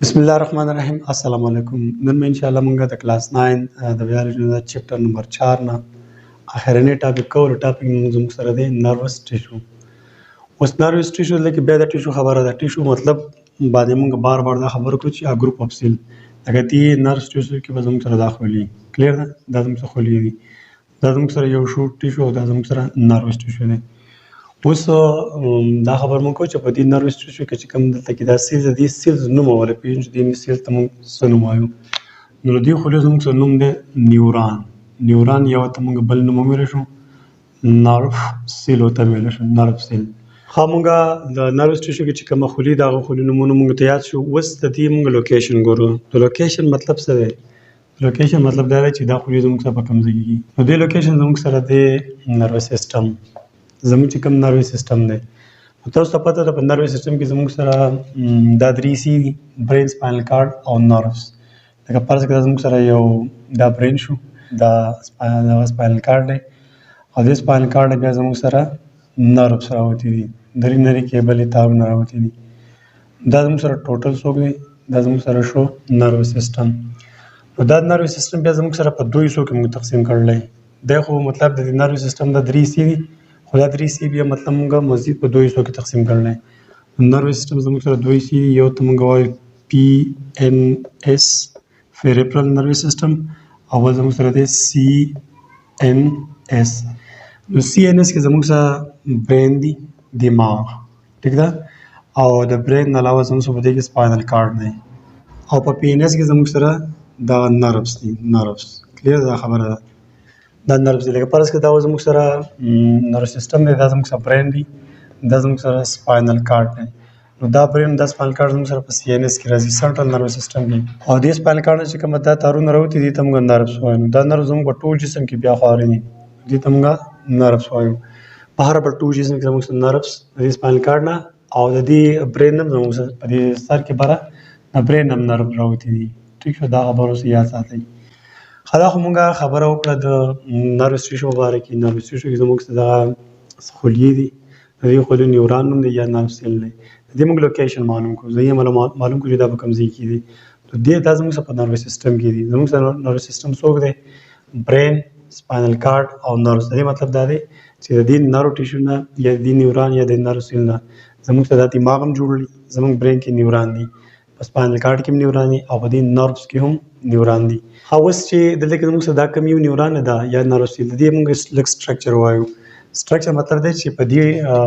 بسم الله الرحمن الرحیم. السلام علیکم. نن مې ان شاء الله مونږ د کلاس 9 د بیالوجي د چپټر نمبر 4 نه اخرنی ټاپک کوو. ټاپک زموږ سره دی نروس ټیشو. اوس نروس ټیشو لکه بیا د ټیشو خبره ده. ټیشو مطلب باندې مونږ بار دا خبره کوو چې ا ګروپ اف سیل لکه تی نروس ټیشو کې به زموږ سره داخلي کلیر ده. دا زموږ سره خولي دي. دا زموږ سره یو شو ټیشو او دا زموږ سره نروس ټیشو دی. اوس دا خبر مونږ کوو چې په دې نروس ټیشو کې چې کوم دلته کې دا سیلز دي سیلز نوم ورپېژنو چې دې سیل ته مونږ څه نوم وایو. نو د دې خولي زموږ سره نوم دی نیوران. نیوران یو ته مونږ بل نوم ویلی شو نرف سیل ورته ویلی شو نرف سیل. ښه مونږ د نروس ټیشو کې چې کومه خولي د هغه خولي نومونه مونږ ته یاد شو. اوس د دې مونږ لوکیشن ګورو. د لوکیشن مطلب څه دی؟ لوکیشن مطلب دا دی چې دا خولي زموږ سره په کوم ځای کې کېږي. نو دې لوکیشن زموږ سره دی نروس سیسټم. زموږ چې کوم نروس سیسټم دی تاسو ته پته ده په نروس سیسټم کې زموږ سره دا درې سی دي برین سپاینل کارډ او نروس. لکه فرض کړه زموږ سره یو دا برین شو دا سپاینل کارډ دی او دې سپاینل کارډ بیا زموږ سره نروس راوتي دي درې نري کیبلې تارونه راوتي دي. دا زموږ سره ټوټل څوک دی؟ دا زموږ سره شو نروس سیسټم. نو دا نروس سیسټم بیا زموږ سره په دوه حصو کې موږ تقسیم کړلی دی. خو مطلب د دې نروس سیسټم د درې سی دي خو دا درې سی بیا مطلب موږ مزید په دوه حصو کې تقسیم کړلی. نروس سیسټم زموږ سره دوه سی دي. یو ته موږ وایو پی ان اس پیریفرل نروس سیسټم او بل زموږ سره دی سی ان اس. نو سی ان اس کې زموږ سره برین دی دماغ ټیک ده او د برین نه علاوه زموږ سره په دې کې سپاینل کارډ دی او په پی ان اس کې زموږ سره دا نروس دی. نروس کلیر دا خبره ده. دا نروس دی لکه فرض کړه دا زموږ سره نروس سیسټم دی. دا زموږ سره برین دی. دا زموږ سره سپاینل کارډ دی. نو دا برین دا سپاینل کارډ زموږ سره په سی ان اس کې راځي سنټرل نروس سیسټم کې او دې سپاینل کارډ چې کوم دا تارونه راوتي دي ته موږ نروس وایو. نو دا نروس زموږ په ټول جسم کې بیا خوري دي دې ته موږ نروس وایو. په هر ټول جسم کې زموږ سره نروس دې سپاینل کارډ نه او د دې برین هم زموږ سره په دې سر کې بره د برین هم نروس راوتي دي. ټیک شو. دا خبره اوس یاد ساتئ. خلا خو مونږه خبره وکړه د نروس ټیشو په باره کې. نروس ټیشو کې زموږ سره دغه خولي دي. د دې خولي نیوران نوم دی یا نرف سیل دی. د دې موږ لوکیشن معلوم کړو. زه یې معلوم کړو چې دا په کوم ځای کې دي. نو دې دا زموږ سره په نروس سیسټم کې دي. زموږ سره نروس سیسټم څوک دی؟ برین سپاینل کارډ او نروس. د دې مطلب دا دی چې د دې نرو ټیشو نه یا د دې نیوران یا د نرو سیل نه زموږ سره د دماغ هم جوړ دي. زموږ برین کې نیوران دي په سپاینل کارډ کې هم نیوران دي او په دې نروس کې هم نیوران دي. اوس چې دلته کې زموږ سره دا کوم یو نیوران ده یا نروس سیل د دې موږ لږ سټرکچر وایو. سټرکچر مطلب دی چې په دې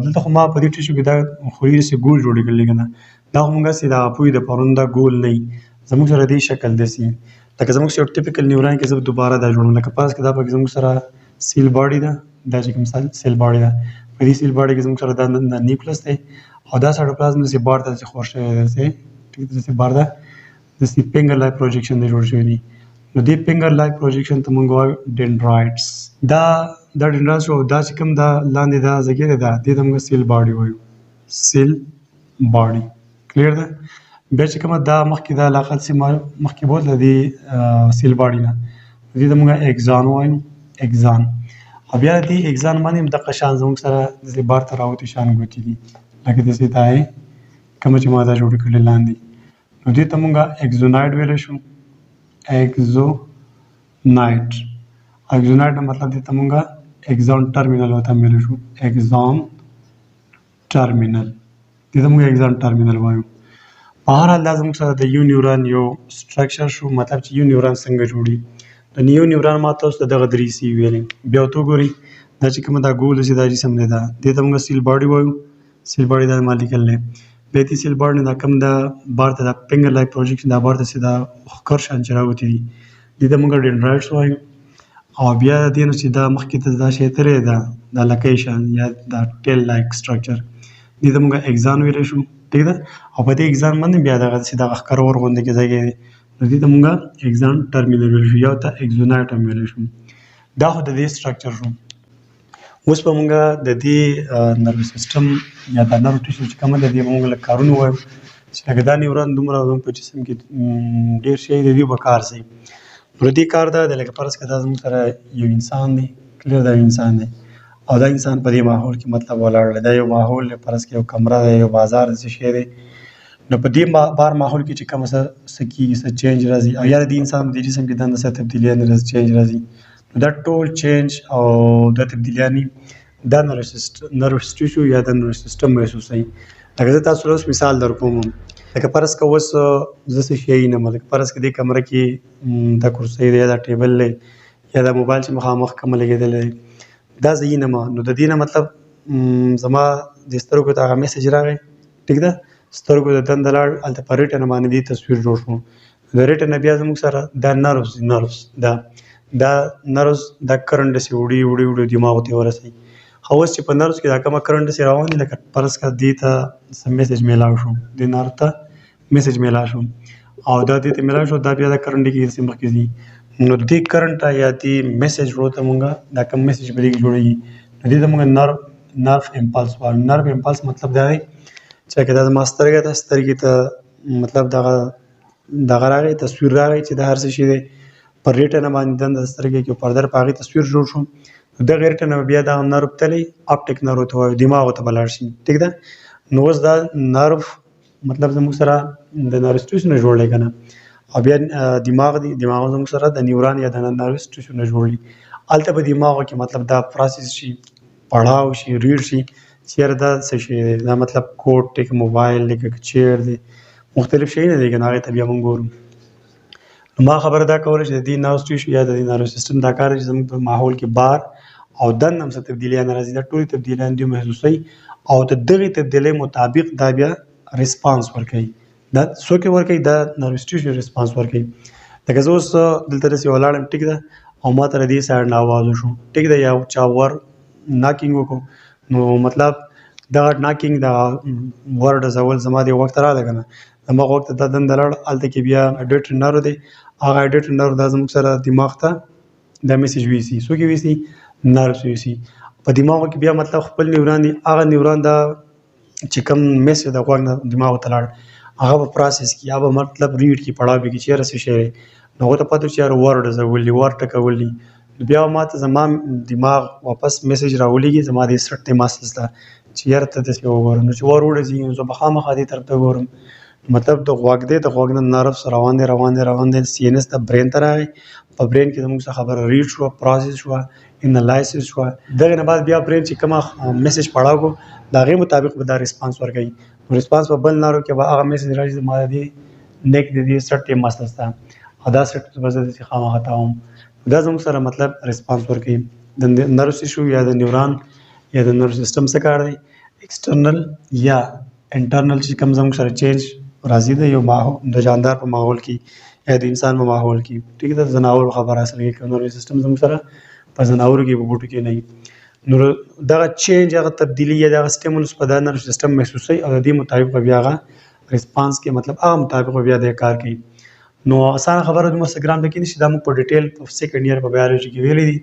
دلته خو ما په دې ټیشو کې دا خولي داسې ګول جوړې کړلې که نه دا خو موږ هسې د پوی د پرون دا ګول نه وي. زموږ سره دې شکل داسې لکه زموږ سره یو ټیپیکل نیوران کې زه دوباره دا جوړوم. لکه فرض کړه دا پکې زموږ سره سیل باډي ده. دا چې کوم سیل باډي ده په دې سیل باډي کې زموږ سره دا نیوکلس دی او دا سایټوپلازم داسې بار ته داسې خور شوی دی داسې ټیک ده داسې بار ده داسې فنګر لایک پروجیکشن دی جوړ شوی دی. نو دې فنګر لایک پروجیکشن ته موږ وایو ډینډرایټس. دا ډینډرایټس او دا چې کوم دا لاندې دا ځای دی دا دې ته موږ سیل باډي وایو. سیل باډي کلیر ده. بیا چې کومه دا مخکې دا علاقه چې مخکې بوتله دې سیل باډي نه دې ته موږ اګزان وایو. اګزان او بیا دې اګزان باندې هم دغه شان زموږ سره داسې بار ته راوتې شان ګوتې دي لکه داسې دا یې کومه چې ما دا جوړې کړلې لاندې. نو دې ته موږ اګزونایډ ویلی شو. اګزونایډ اګزونایډ مطلب دې ته موږ اګزان ټرمینل ورته ویلی شو. اګزان ټرمینل دې ته موږ اګزان ټرمینل وایو. په هر حال دا زموږ سره د یو نیوران یو سټرکچر شو. مطلب چې یو نیوران څنګه جوړي. د یو نیوران ما تاسو ته دغه درې سی ویلې بیا ورته وګورئ دا چې کومه دا ګول چې دا جسم دی دا دې ته موږ سیل باډي وایو. سیل باډي دا ما لیکلی بیا دې سیل باډي نه دا کوم دا بار ته دا فنګر لایک پروجیکشن دا بار ته دا ښکر شان چې راوتي دي دې ته موږ ډینډرایټس وایو. او بیا د دې نه چې دا مخکې ته دا شی ترې ده دا لکۍ شان یا دا ټیل لایک سټرکچر دې ته موږ اګزان ویلی شو. ټیک ده. او په دې اګزان باندې بیا دغسې دغه ښکر ورغوندې کې ځای دی نو دې ته موږ اګزان ټرمینل ویلی شو یا ورته اګزونایټ هم ویلی شو. دا خو د دې سټرکچر شو. اوس به موږ د دې نروس سیسټم یا د نرو ټیشو چې کومه ده دې به موږ لږ کارونه ووایو چې لکه دا نیوران دومره زموږ په جسم کې ډېر شی د دې به کار شي. نو د دې کار دا دی لکه فرض کړه دا زموږ سره یو انسان دی کلیر دا یو انسان دی او دا انسان په دې ماحول کې مطلب ولاړ دی. دا یو ماحول دی فرض کړه یو کمره دی یو بازار داسې شی دی. نو په دې بار ماحول کې چې کوم څه کېږي څه چینج راځي او یا د انسان د جسم کې دنده څه تبدیلیانې راځي چینج راځي نو دا ټول چینج او دا تبدیلیانې دا نروس ټیشو یا د نروس سیستم محسوسوي. لکه زه تاسو ته اوس مثال در کوم لکه فرض که اوس زه څه شی نه لکه فرض که دې کمره کې دا کرسۍ دی یا دا ټیبل دی یا دا موبایل چې مخامخ کومه لګېدلی دی دا زه یې نه نو د دې نه مطلب زما د سترګو ته هغه میسج راغی ټیک ده سترګو د دنده لاړ هلته په ریټن باندې دې تصویر جوړ شو د ریټن نه بیا زموږ سره دا نروس دا نروس دا کرنټ داسې وړي دماغو ته ورسوي. خو اوس چې په نروس کې دا کومه کرنټ داسې روان دي لکه فرض کړه دې ته څه میسج میلاو شو دې نرو ته میسج میلاو شو او دا دې ته میلاو شو دا بیا د کرنټ کې داسې مخکې ځي نو دې کرنټ ته یا دې میسج ورته مونږ دا کوم میسج به دې جوړېږي نو دې ته مونږ نرو امپالس وایو. نرو امپالس مطلب دا دی چې که دا زما سترګې ته مطلب دغه راغی تصویر راغی چې د هر څه شي دی پر ریټنه باندې دنده سترګې کې پردر په هغې تصویر جوړ شو دغه ریټنه بیا دا نرو تللی اپټیک نرو ته وایو دماغو ته به لاړ شي ټیک ده. نو اوس دا نرو مطلب زموږ سره د نروس ټیشو نه جوړ دی که نه او بیا دماغ دی دماغ زموږ سره د نیوران یا د نروس ټیشو نه جوړ دي هلته په دماغو کې مطلب دا پروسس شي پړاو شي ریډ شي چیرې دا څه شی دی دا مطلب کوډ دی که موبایل دی که چیر دی مختلف شیونه دی که نه هغې ته بیا موږ ګورو. نو ما خبره دا کوله چې د دې نروس ټیشو یا د دې نروس سیستم دا کار دی چې زموږ په ماحول کې بار او دننه هم څه تبدیلیانې راځي دا ټولې تبدیلیانې دوی محسوسوي او د دغې تبدیلۍ مطابق دا بیا ریسپانس ورکوي دا څوک یې ورکوي دا نروس ټیشو ریسپانس ورکوي. لکه زه اوس دلته داسې ولاړم ټیک ده او ما ته د دې سایډ نه اواز وشو ټیک ده یا چا ور ناکینګ وکړو نو مطلب دغه ناکینګ د ور ډزول زما دې وخت راغلی که نه هماغه وخت دا دنده لاړ هلته کې بیا اډیټر نرو دی هغه اډیټر نرو دا زموږ سره دماغ ته دا میسج ویسي څوک یې ویسي نروس ویسي په دماغو کې بیا مطلب خپل نیوران دي هغه نیوران دا چې کوم میسج د غوږ نه دماغو ته لاړ هغه به پروسس کړي هغه به مطلب ریډ کړي پړاو به کړي چېرې څه شی دی نو هغه ته پته چې یار ور ډزول دي ور ټکول دي بیا ما ته زما دماغ واپس میسج راولېږي زما د سټ ته مسلز ته چې یار ته داسې وګورم نو چې ور وډزي نو زه به خامخا دې طرف ته ګورم مطلب د غوږ دی د غوږ نه نروس روان دی سی ان اس د برین ته راغی په برین کې زموږ څه خبره ریډ شوه پروسس شوه انالایسس شوه دغې نه بعد بیا برین چې کومه میسج پړاو کړو د هغې مطابق به دا ریسپانس ورکوي ریسپانس په بل نرو کې به هغه میسج راځي زما د دې نیک د دې سټ ټیم مسلز ته او دا سټ به زه داسې خامخا تاوم دا زموږ سره مطلب ریسپانس ورکوي. د نروس ټیشو یا د نیوران یا د نروس سیستم څه کار دی ایکسټرنل یا انټرنل چې کوم زموږ سره چینج راځي د یو د جاندار په ماحول کې یا د انسان په ماحول کې ټیک ده ځناورو خبره اصل کې نروس سیستم زموږ سره په ځناورو کې په بوټو کې نه وي نو دغه چینج هغه تبدیلي یا دغه سټیمولس په دا نروس سیستم محسوسوي او د دې مطابق بیا هغه ریسپانس کې مطلب هغه مطابق بیا د کار کوي. نو اسانه خبره د مستګرام کې نشي دا موږ په ډیټیل په سیکنډ ایئر په بایولوژي کې ویلي دي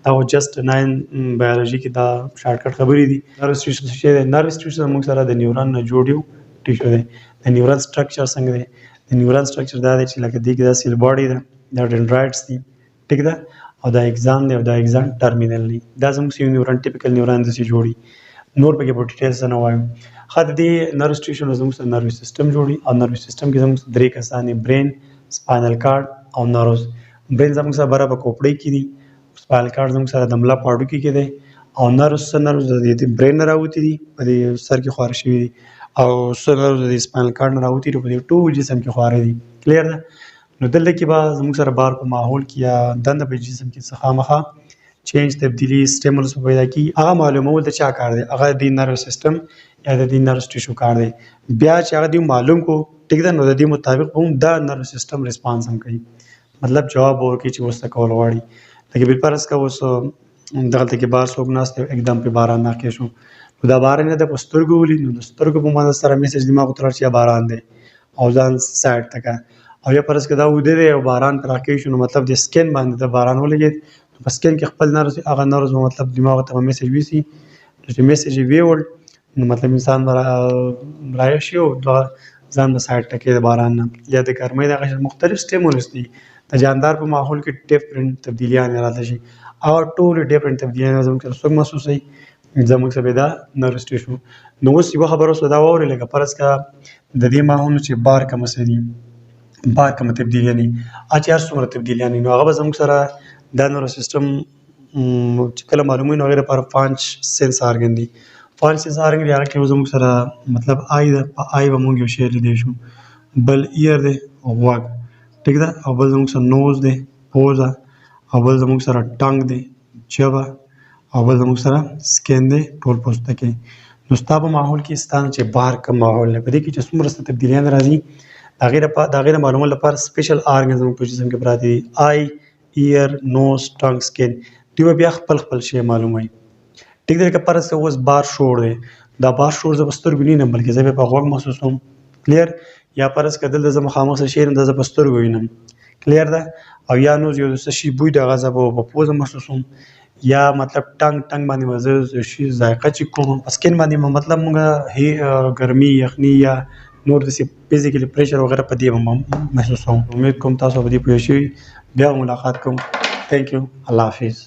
دا جست 9 بایولوژي کې دا شارټ کټ خبرې دي. نروس ټیشو څه دی نروس ټیشو موږ سره د نیورون نه جوړ یو ټیشو دی د نیورال سټرکچر څنګه دی د نیورال سټرکچر دا دی چې لکه دې کې دا سیل باډي ده دا ډندرایټس دي ټیک ده او دا اگزان دی او دا اگزان ټرمینل دی دا زموږ یو نیورون ټیپیکل نیورون داسې جوړي نور پکې په ډیټیلز نه وایم. ښه د دې نروس ټیشو نه زموږ سره نروس سیستم جوړي او نروس سیستم کې زموږ درې کسان دي برین سپاینل کارډ او نروس. برین زموږ سره بره په کوپړۍ کې دي سپاینل کارډ زموږ سره د ملا په هډوکي کې دی او نروس د برین نه راوتي دي په دې سر کې خواره شوي دي او نروس د سپاینل کارډ نه راوتي دي په دې ټول جسم کې خواره دي کلیر ده. نو دلته کې به زموږ سره بار په ماحول کې یا دنده په جسم کې څه خامخا چینج تبدیلی سټیمولس پیدا کی هغه معلومول د چا کار دی هغه د نروس سیستم یا د نروس ټیشو کار دی بیا چې هغه دی معلوم کو ټیک ده نو د دې مطابق هم دا نروس سیستم ریسپانس هم کوي مطلب جواب ورکړي چې وسته کول غواړي لکه بل پرس کا وس دغه کې بار څوک ناشته एकदम په باران راکې شو دا باران نه د پسترګو ولې نو د سترګو په معنی سره میسج دماغ ته راځي باران دی او ځان سایډ تک او یا پرس کدا و دې او باران پر راکې شو نو مطلب د سکین باندې د باران ولګي په سکین کې خپل نرس هغه نرس مطلب دماغ ته میسج ویسي چې میسج ویول نو مطلب انسان راي شي او ځان د سایډ تک د باران نه یا د ګرمۍ د مختلف سټیمولس دي د جاندار په ماحول کې ډیفرنٹ تبدیلیاں راځي او ټول ډیفرنٹ تبدیلیاں زموږ سره څنګه محسوسي زموږ سره دا نروس ټیشو. نو اوس یوه خبره اوس دا واورئ لکه فرض که د دې ماحولونو چې بار کومه څه دي، بار کومه تبدیلیانې چې هر څومره تبدیلیانې نو هغه به زموږ سره دا نورو سیسټم چې کله معلوموي نو هغې لپاره فانچ سینس آرګن دي. فانچ سینس آرګن دی هغه کې به زموږ سره مطلب آی ده، په آی به مونږ یو شی لیدی شو، بل ایر دی غوږ، ټیک ده، او بل زموږ سره نوز دی پوزه، او بل زموږ سره ټنګ دی ژبه، او بل زموږ سره سکین دی ټول پوستکی. نو ستا په ماحول کې ستا نه چې بهر کوم ماحول دی په دې کې چې څومره څه تبدیلیان راځي د هغې د معلومولو لپاره سپیشل آرګن زموږ په جسم کې پراته دي، آی، ایر، نوز، ټنګ، سکین. دوی به بیا خپل خپل شی معلوموي. ټیک دی، لکه فرض که اوس بار شور دی، دا بار شور زه په سترګو نه وینم بلکې زه بیا په غوږ محسوسوم. کلیر؟ یا فرض که دلته زه مخامخ څه شی یم دا زه په سترګو وینم. کلیر ده؟ او یا نوز یو څه شي بوی د هغه زه به په پوزه محسوسوم، یا مطلب ټنګ باندې به زه شي ذایقه چې کوم په سکین باندې مطلب مونږ ګرمي، یخني یا نور داسې فزیکلي پریشر وغیره په دې به محسوسوم. امید کوم تاسو په دې پوه شوي. بیا ملاقات کوم. تھینک یو. الله حافظ.